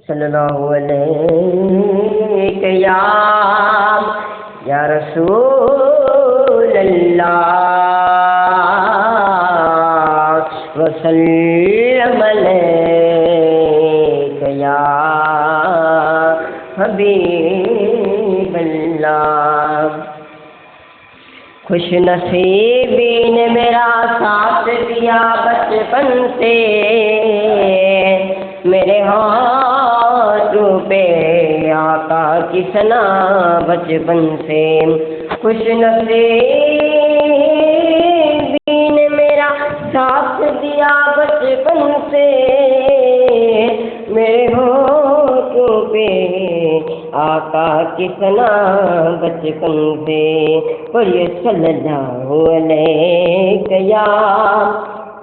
सल्लल्लाहु अलैहि या रसूल अल्लाह वसल्लम अलैका या हबीब अल्लाह। खुश नसीबी ने मेरा साथ दिया बचपन से, मेरे हाथों पे आका की सना बचपन से। खुश नसीबी ने मेरा साथ दिया बचपन से, मेरे हाथों पे आका की सना बचपन से। और ये सल्लल्लाहु अलैहि या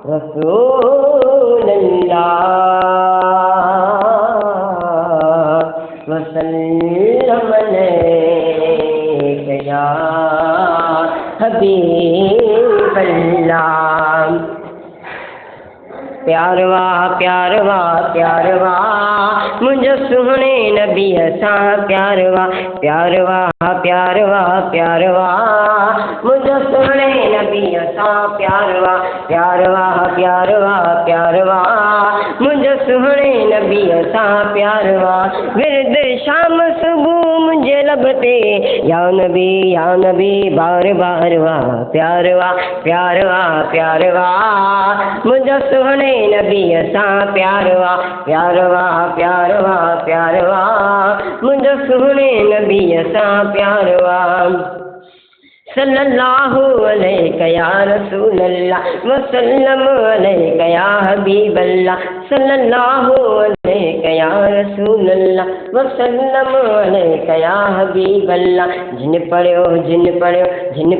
रसूल अल्लाह वसल्लम अलैका या हबीब अल्लाह। प्यारवा प्यारवा प्यारवा मुझे सुने नबी असा, प्यारवा प्यारवा प्यारवा प्यारवा मुझे सुने नबी असा, प्यारवा प्यारवा प्यारवा प्यारवा मुझे सुने नबी असा, प्यारवा। विरद शाम सुबह मुझे लबते या नबी बार बार वाह, प्यारवा प्यारवा प्यारवा मुझे सुने नबी असा, प्यारवा प्यारवा प्यारवा प्यारवा मुझे सुने नबी असा, प्यारवा। सल्लल्लाहु अलैका या रसूल अल्लाह वसल्लम अलैका या हबीब अल्लाह। सल्लल्लाहु अलैका या रसूल अल्लाह वसल्लम अलैका या हबीब अल्लाह। जिन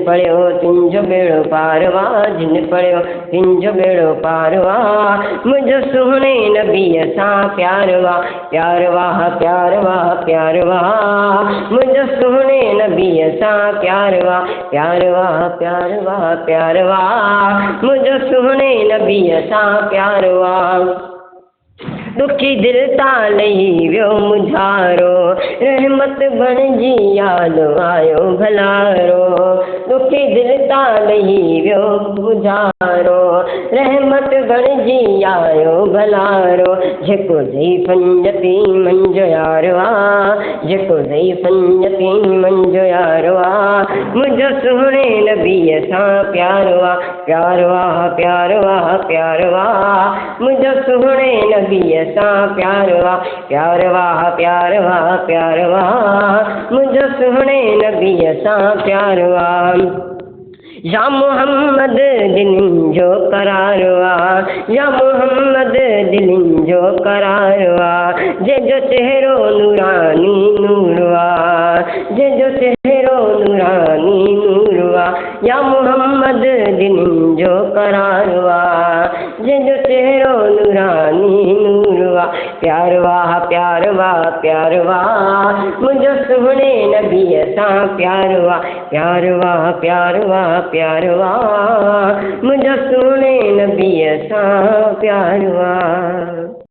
पढ़ियो तिंजो बेड़ो पारवा, जिन पढ़ियो तिंजो बेड़ो पारवा मुझे सुने नबी असा, प्यारवा प्यारवा प्यारवा प्यारवा मुझे सुने नबी असा, प्यारवा प्यारवा प्यारवा प्यारवा मुझे सुने नबी असा, प्यारवा। दुखी दिल तालई व्यो मुझारो, रहमत बणजी याद आयो भलारो। दुखी दिल तालई व्यो मुझारो, रहमत बणजी आयो भलारो। जेको दई पंजती मंजो यारवा, जेको दई पंजती मंजो यारवा मुझे सुने नबी असा, प्यारवा प्यारवा प्यारवा प्यारवा मुझे सुने नबी असा, प्यारवा प्यारवा प्यारवा प्यारवा मुझे सुने नबी असा, प्यारवा। या मोहम्मद दिलिन जो करारवा, या मोहम्मद दिलिन जो करारवा। जे जो चेहरो नूरानी नूरवा, जे जो चेहरो नूरानी नूरवा। या मोहम्मद दिलिन जो करारवा, जे जो चेहरो नूरानी नूरवा। प्यारवा प्यारवा प्यारवा मुझे सुने नबी असा, प्यारवा प्यारवा प्यारवा प्यारवा मुझे सुने नबी असा, प्यारवा।